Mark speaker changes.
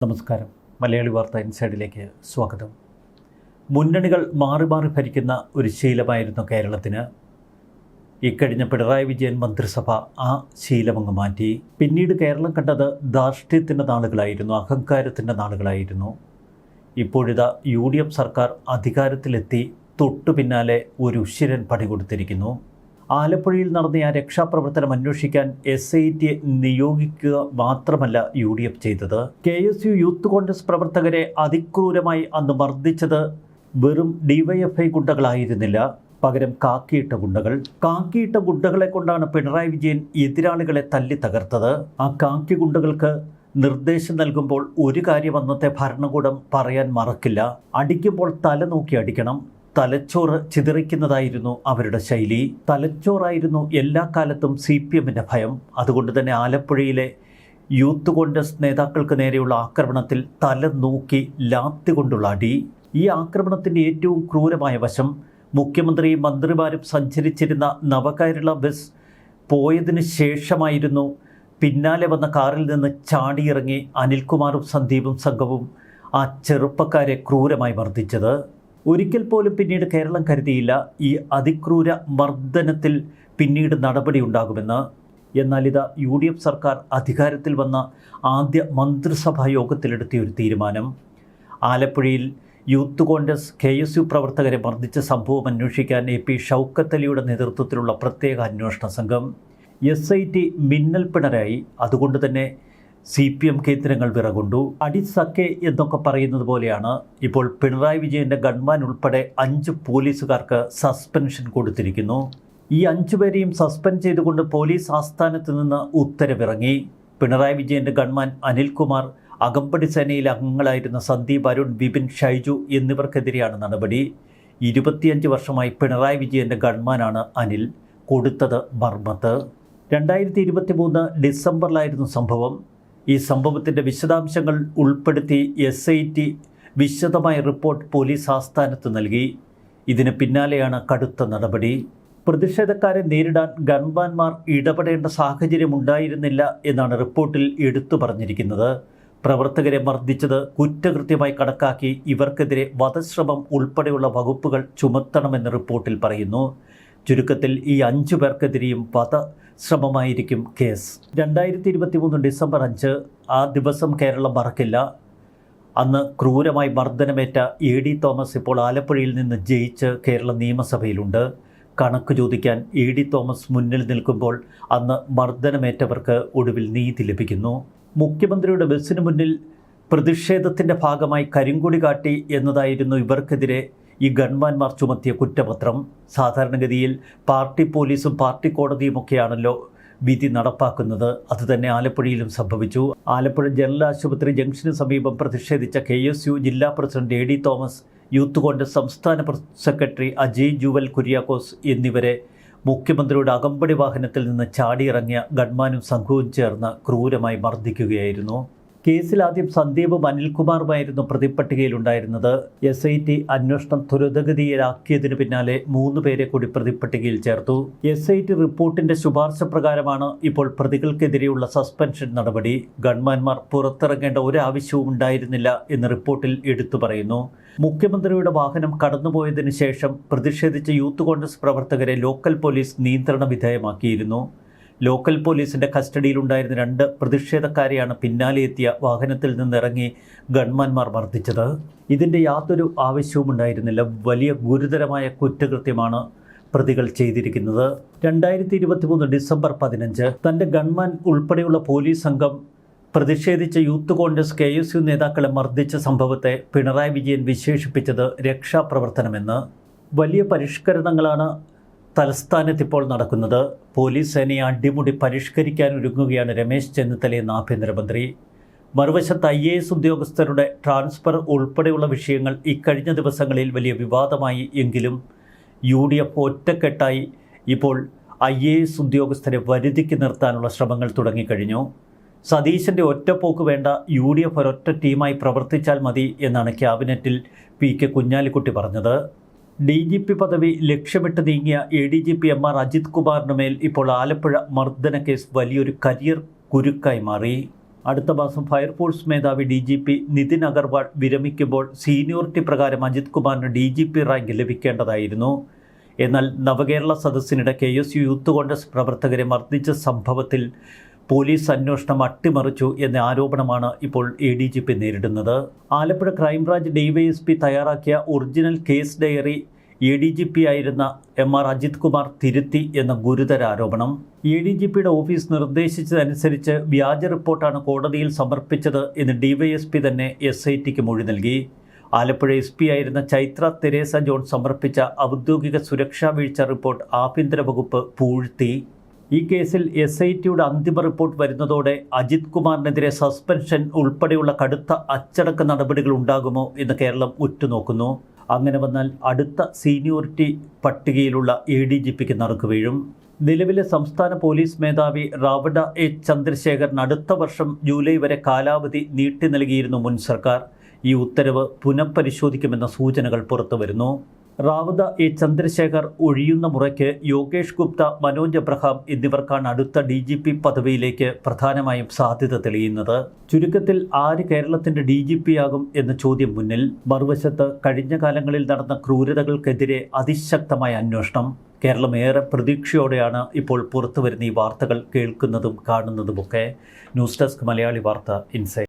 Speaker 1: നമസ്കാരം. മലയാളി വാർത്ത ഇൻസൈഡിലേക്ക് സ്വാഗതം. മുന്നണികൾ മാറി മാറി ഭരിക്കുന്ന ഒരു ശീലമായിരുന്നു കേരളത്തിന്. ഇക്കഴിഞ്ഞ പിണറായി വിജയൻ മന്ത്രിസഭ ആ ശീലമങ്ങ് മാറ്റി. പിന്നീട് കേരളം കണ്ടത് ധാർഷ്ട്യത്തിൻ്റെ നാളുകളായിരുന്നു, അഹങ്കാരത്തിൻ്റെ നാളുകളായിരുന്നു. ഇപ്പോഴിതാ UDF സർക്കാർ അധികാരത്തിലെത്തി തൊട്ടു പിന്നാലെ ഒരു ഉശിരൻ പണി കൊടുത്തിരിക്കുന്നു. ആലപ്പുഴയിൽ നടന്ന ആ രക്ഷാപ്രവർത്തനം അന്വേഷിക്കാൻ SIT നിയോഗിക്കുക മാത്രമല്ല UDF ചെയ്തത്. KSU യൂത്ത് കോൺഗ്രസ് പ്രവർത്തകരെ അതിക്രൂരമായി അന്ന് മർദ്ദിച്ചത് വെറും DYFI ഗുണ്ടകളായിരുന്നില്ല, പകരം കാക്കിയിട്ട ഗുണ്ടകൾ. കാക്കിയിട്ട ഗുണ്ടകളെ കൊണ്ടാണ് പിണറായി വിജയൻ എതിരാളികളെ തല്ലി തകർത്തത്. ആ കാക്കി ഗുണ്ടകൾക്ക് നിർദ്ദേശം നൽകുമ്പോൾ ഒരു കാര്യം അന്നത്തെ ഭരണകൂടം പറയാൻ മറക്കില്ല: അടിക്കുമ്പോൾ തല നോക്കി അടിക്കണം. തലച്ചോറ് ചിതറിക്കുന്നതായിരുന്നു അവരുടെ ശൈലി. തലച്ചോറായിരുന്നു എല്ലാ കാലത്തും CPMൻ്റെ ഭയം. അതുകൊണ്ട് തന്നെ ആലപ്പുഴയിലെ യൂത്ത് കോൺഗ്രസ് നേതാക്കൾക്ക് നേരെയുള്ള ആക്രമണത്തിൽ തല നോക്കി ലാത്തി കൊണ്ടുള്ള അടി. ഈ ആക്രമണത്തിൻ്റെ ഏറ്റവും ക്രൂരമായ വശം, മുഖ്യമന്ത്രിയും മന്ത്രിമാരും സഞ്ചരിച്ചിരുന്ന നവകേരള ബസ് പോയതിന് ശേഷമായിരുന്നു പിന്നാലെ വന്ന കാറിൽ നിന്ന് ചാടിയിറങ്ങി അനിൽകുമാറും സന്ദീപും സംഘവും ആ ചെറുപ്പക്കാരെ ക്രൂരമായി മർദ്ദിച്ചത്. ഒരിക്കൽ പോലും പിന്നീട് കേരളം കരുതിയില്ല ഈ അതിക്രൂര മർദ്ദനത്തിൽ പിന്നീട് നടപടി ഉണ്ടാകുമെന്ന്. എന്നാൽ ഇതാ UDF സർക്കാർ അധികാരത്തിൽ വന്ന ആദ്യ മന്ത്രിസഭാ യോഗത്തിലെടുത്തിയ ഒരു തീരുമാനം: ആലപ്പുഴയിൽ യൂത്ത് കോൺഗ്രസ് KSU പ്രവർത്തകരെ മർദ്ദിച്ച സംഭവം അന്വേഷിക്കാൻ AP ഷൗക്കത്ത് അലിയുടെ നേതൃത്വത്തിലുള്ള പ്രത്യേക അന്വേഷണ സംഘം. SIT മിന്നൽ പിണരായി. അതുകൊണ്ട് തന്നെ CPM കേന്ദ്രങ്ങൾ വിറകൊണ്ടു. അടിസക്കെ എന്നൊക്കെ പറയുന്നത് പോലെയാണ് ഇപ്പോൾ പിണറായി വിജയൻ്റെ ഗൺമാൻ ഉൾപ്പെടെ 5 പോലീസുകാർക്ക് സസ്പെൻഷൻ കൊടുത്തിരിക്കുന്നു. ഈ 5 പേരെയും സസ്പെൻഡ് ചെയ്തുകൊണ്ട് പോലീസ് ആസ്ഥാനത്ത് നിന്ന് ഉത്തരവിറങ്ങി. പിണറായി വിജയൻ്റെ ഗൺമാൻ അനിൽകുമാർ, അകമ്പടി സേനയിലെ അംഗങ്ങളായിരുന്ന സന്ദീപ്, അരുൺ, വിപിൻ, ഷൈജു എന്നിവർക്കെതിരെയാണ് നടപടി. 25 വർഷമായി പിണറായി വിജയൻ്റെ ഗൺമാനാണ് അനിൽ. കൊടുത്തത് മർമ്മത്ത്. 2023 ഡിസംബറിലായിരുന്നു സംഭവം. ഈ സംഭവത്തിൻ്റെ വിശദാംശങ്ങൾ ഉൾപ്പെടുത്തി SIT വിശദമായ റിപ്പോർട്ട് പോലീസ് ആസ്ഥാനത്ത് നൽകി. ഇതിന് പിന്നാലെയാണ് കടുത്ത നടപടി. പ്രതിഷേധക്കാരെ നേരിടാൻ ഗൺമാന്മാർ ഇടപെടേണ്ട സാഹചര്യമുണ്ടായിരുന്നില്ല എന്നാണ് റിപ്പോർട്ടിൽ എടുത്തു പറഞ്ഞിരിക്കുന്നത്. പ്രവർത്തകരെ മർദ്ദിച്ചത് കുറ്റകൃത്യമായി കണക്കാക്കി ഇവർക്കെതിരെ വധശ്രമം ഉൾപ്പെടെയുള്ള വകുപ്പുകൾ ചുമത്തണമെന്ന് റിപ്പോർട്ടിൽ പറയുന്നു. ചുരുക്കത്തിൽ ഈ 5 പേർക്കെതിരെയും വധശ്രമമായിരിക്കും കേസ്. 2023 ഡിസംബർ 5 ആ ദിവസം കേരളം മറക്കില്ല. അന്ന് ക്രൂരമായി മർദ്ദനമേറ്റ AD തോമസ് ഇപ്പോൾ ആലപ്പുഴയിൽ നിന്ന് ജയിച്ച് കേരള നിയമസഭയിലുണ്ട്. കണക്ക് ചോദിക്കാൻ AD തോമസ് മുന്നിൽ നിൽക്കുമ്പോൾ അന്ന് മർദ്ദനമേറ്റവർക്ക് ഒടുവിൽ നീതി ലഭിക്കുന്നു. മുഖ്യമന്ത്രിയുടെ ബസ്സിന് മുന്നിൽ പ്രതിഷേധത്തിൻ്റെ ഭാഗമായി കരിങ്കൊടി കാട്ടി എന്നതായിരുന്നു ഇവർക്കെതിരെ ഈ ഗൺമാന്മാർ ചുമത്തിയ കുറ്റപത്രം. സാധാരണഗതിയിൽ പാർട്ടി പോലീസും പാർട്ടി കോടതിയുമൊക്കെയാണല്ലോ വിധി നടപ്പാക്കുന്നത്. അതുതന്നെ ആലപ്പുഴയിലും സംഭവിച്ചു. ആലപ്പുഴ ജനറൽ ആശുപത്രി ജംഗ്ഷന് സമീപം പ്രതിഷേധിച്ച KSU ജില്ലാ president AD Thomas, youth Congress സംസ്ഥാന സെക്രട്ടറി അജയ് ജുവൽ കുര്യാക്കോസ് എന്നിവരെ മുഖ്യമന്ത്രിയുടെ അകമ്പടി വാഹനത്തിൽ നിന്ന് ചാടിയിറങ്ങിയ ഗൺമാനും സംഘവും ചേർന്ന് ക്രൂരമായി മർദ്ദിക്കുകയായിരുന്നു. കേസിൽ ആദ്യം സന്ദീപും അനിൽകുമാറുമായിരുന്നു പ്രതിപ്പട്ടികയിലുണ്ടായിരുന്നത്. SIT അന്വേഷണം ത്വരിതഗതിയിലാക്കിയതിനു പിന്നാലെ 3 പേരെ കൂടി പ്രതിപ്പട്ടികയിൽ ചേർത്തു. SIT റിപ്പോർട്ടിന്റെ ശുപാർശ പ്രകാരമാണ് ഇപ്പോൾ പ്രതികൾക്കെതിരെയുള്ള സസ്പെൻഷൻ നടപടി. ഗൺമാന്മാർ പുറത്തിറങ്ങേണ്ട ഒരാവശ്യവും ഉണ്ടായിരുന്നില്ല എന്ന് റിപ്പോർട്ടിൽ എടുത്തു പറയുന്നു. മുഖ്യമന്ത്രിയുടെ വാഹനം കടന്നുപോയതിനു ശേഷം പ്രതിഷേധിച്ച യൂത്ത് കോൺഗ്രസ് പ്രവർത്തകരെ ലോക്കൽ പോലീസ് നിയന്ത്രണ വിധേയമാക്കിയിരുന്നു. ലോക്കൽ പോലീസിൻ്റെ കസ്റ്റഡിയിലുണ്ടായിരുന്ന 2 പ്രതിഷേധക്കാരെയാണ് പിന്നാലെ എത്തിയ വാഹനത്തിൽ നിന്നിറങ്ങി ഗൺമാന്മാർ മർദ്ദിച്ചത്. ഇതിൻ്റെ യാതൊരു ആവശ്യവും ഉണ്ടായിരുന്നില്ല. വലിയ ഗുരുതരമായ കുറ്റകൃത്യമാണ് പ്രതികൾ ചെയ്തിരിക്കുന്നത്. 2023 ഡിസംബർ 15 തൻ്റെ ഗൺമാൻ ഉൾപ്പെടെയുള്ള പോലീസ് സംഘം പ്രതിഷേധിച്ച യൂത്ത് കോൺഗ്രസ് KSU നേതാക്കളെ മർദ്ദിച്ച സംഭവത്തെ പിണറായി വിജയൻ വിശേഷിപ്പിച്ചത് രക്ഷാപ്രവർത്തനമെന്ന്. വലിയ പരിഷ്കരണങ്ങളാണ് തലസ്ഥാനത്തിപ്പോൾ നടക്കുന്നത്. പോലീസ് സേനയെ അടിമുടി പരിഷ്കരിക്കാനൊരുങ്ങുകയാണ് രമേശ് ചെന്നിത്തല എന്ന ആഭ്യന്തരമന്ത്രി. മറുവശത്ത് IAS ഉദ്യോഗസ്ഥരുടെ ട്രാൻസ്ഫർ ഉൾപ്പെടെയുള്ള വിഷയങ്ങൾ ഇക്കഴിഞ്ഞ ദിവസങ്ങളിൽ വലിയ വിവാദമായി. എങ്കിലും UDF ഒറ്റക്കെട്ടായി ഇപ്പോൾ IAS ഉദ്യോഗസ്ഥരെ വരുതിക്ക് നിർത്താനുള്ള ശ്രമങ്ങൾ തുടങ്ങിക്കഴിഞ്ഞു. സതീശൻ്റെ ഒറ്റപ്പോക്ക് വേണ്ട, UDF ഒരൊറ്റ ടീമായി പ്രവർത്തിച്ചാൽ മതി എന്നാണ് ക്യാബിനറ്റിൽ PK കുഞ്ഞാലിക്കുട്ടി പറഞ്ഞത്. DGP പദവി ലക്ഷ്യമിട്ട് നീങ്ങിയ ADGP MR അജിത് കുമാറിന് മേൽ ഇപ്പോൾ ആലപ്പുഴ മർദ്ദന കേസ് വലിയൊരു കരിയർ കുരുക്കായി മാറി. അടുത്ത മാസം ഫയർഫോഴ്സ് മേധാവി DGP നിതിൻ അഗർവാൾ വിരമിക്കുമ്പോൾ സീനിയോറിറ്റി പ്രകാരം അജിത് കുമാറിന് DGP റാങ്ക് ലഭിക്കേണ്ടതായിരുന്നു. എന്നാൽ നവകേരള സദസ്സിനിടെ KSU യൂത്ത് കോൺഗ്രസ് പ്രവർത്തകരെ മർദ്ദിച്ച സംഭവത്തിൽ പോലീസ് അന്വേഷണം അട്ടിമറിച്ചു എന്ന ആരോപണമാണ് ഇപ്പോൾ ADGP നേരിടുന്നത്. ആലപ്പുഴ ക്രൈംബ്രാഞ്ച് DYSP തയ്യാറാക്കിയ ഒറിജിനൽ കേസ് ഡയറി ADGP ആയിരുന്ന MR അജിത് കുമാർ തിരുത്തി എന്ന ഗുരുതര ആരോപണം. ADGPയുടെ ഓഫീസ് നിർദ്ദേശിച്ചതനുസരിച്ച് വ്യാജ റിപ്പോർട്ടാണ് കോടതിയിൽ സമർപ്പിച്ചത് എന്ന് DYSP തന്നെ SITക്ക് മൊഴി നൽകി. ആലപ്പുഴ SP ആയിരുന്ന ചൈത്ര തെരേസ ജോൺ സമർപ്പിച്ച ഔദ്യോഗിക സുരക്ഷാ വീഴ്ച റിപ്പോർട്ട് ആഭ്യന്തര വകുപ്പ് പൂഴ്ത്തി. ഈ കേസിൽ SITയുടെ അന്തിമ റിപ്പോർട്ട് വരുന്നതോടെ അജിത് കുമാറിനെതിരെ സസ്പെൻഷൻ ഉൾപ്പെടെയുള്ള കടുത്ത അച്ചടക്ക നടപടികൾ ഉണ്ടാകുമോ എന്ന് കേരളം ഉറ്റുനോക്കുന്നു. അങ്ങനെ വന്നാൽ അടുത്ത സീനിയോറിറ്റി പട്ടികയിലുള്ള ADGPക്ക് നറുക്ക് വീഴും. നിലവിലെ സംസ്ഥാന പോലീസ് മേധാവി റാവഡ ചന്ദ്രശേഖരൻ അടുത്ത വർഷം ജൂലൈ വരെ കാലാവധി നീട്ടി നൽകിയിരുന്നു മുൻ സർക്കാർ. ഈ ഉത്തരവ് പുനഃപരിശോധിക്കുമെന്ന സൂചനകൾ പുറത്തുവരുന്നു. റാവത ചന്ദ്രശേഖർ ഒഴിയുന്ന മുറയ്ക്ക് യോഗേഷ് ഗുപ്ത, മനോജ് എബ്രഹാം എന്നിവർക്കാണ് അടുത്ത DGP പദവിയിലേക്ക് പ്രധാനമായും സാധ്യത തെളിയുന്നത്. ചുരുക്കത്തിൽ ആര് കേരളത്തിൻ്റെ DGP ആകും എന്ന ചോദ്യം മുന്നിൽ. മറുവശത്ത് കഴിഞ്ഞ കാലങ്ങളിൽ നടന്ന ക്രൂരതകൾക്കെതിരെ അതിശക്തമായ അന്വേഷണം. കേരളം ഏറെ പ്രതീക്ഷയോടെയാണ് ഇപ്പോൾ പുറത്തുവരുന്ന ഈ വാർത്തകൾ കേൾക്കുന്നതും കാണുന്നതുമൊക്കെ. ന്യൂസ് ഡെസ്ക് മലയാളി വാർത്ത ഇൻസൈറ്റ്.